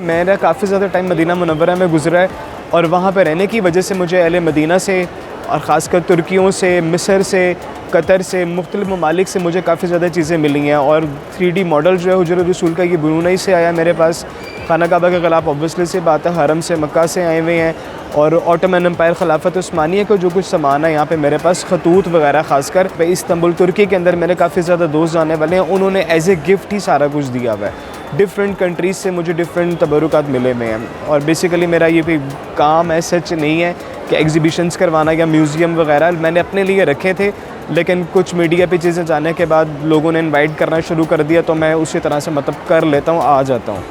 मेरा काफ़ी ज़्यादा टाइम मदीना मुनव्वरा में गुज़रा है और वहाँ पर रहने की वजह से मुझे अहले मदीना से और ख़ासकर तुर्कियों से, मिस्र से, कतर से, मुख्तलिफ़ ममालिक से मुझे काफ़ी ज़्यादा चीज़ें मिली हैं। और 3D मॉडल जो है हुजूर रसूल का ये ब्रूनई से आया मेरे पास। खाना काबा के ख़िलाफ़ ऑब्वियसली से बात है, हरम से, मक्का से आए हुए हैं। और ऑटोमन एम्पायर खिलाफत उस्मानिया का जो कुछ सामान है यहाँ पे मेरे पास, खतूत वगैरह, ख़ासकर इस्तांबुल तुर्की के अंदर मेरे काफ़ी ज़्यादा दोस्त जाने वाले हैं, उन्होंने एज़ ए गिफ्ट ही सारा कुछ दिया हुआ है। डिफरेंट कंट्रीज़ से मुझे डिफरेंट तबरुकात मिले हुए हैं। और बेसिकली मेरा ये कोई काम है सच नहीं है कि एग्ज़िबिशंस करवाना या म्यूज़ियम वगैरह, मैंने अपने लिए रखे थे, लेकिन कुछ मीडिया पे चीज़ें जाने के बाद लोगों ने इनवाइट करना शुरू कर दिया, तो मैं उसी तरह से मतलब कर लेता हूँ, आ जाता हूँ।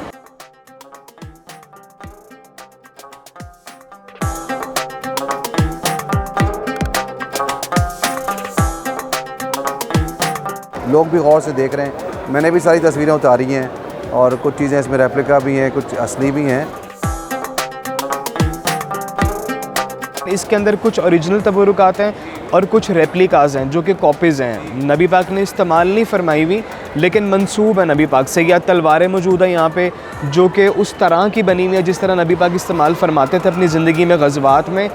लोग भी गौर से देख रहे हैं। मैंने भी सारी तस्वीरें उतारी हैं और कुछ चीज़ें इसमें रेप्लिका भी हैं, कुछ असली भी हैं। इसके अंदर कुछ ओरिजिनल तबरुकात हैं और कुछ रेप्लिकाज़ हैं जो कि कॉपीज़ हैं। नबी पाक ने इस्तेमाल नहीं फरमाई हुई, लेकिन मंसूब है नबी पाक से। या तलवारें मौजूद हैं यहाँ पे जो कि उस तरह की बनी हुई है जिस तरह नबी पाक इस्तेमाल फरमाते थे अपनी ज़िंदगी में, ग़ज़वात में।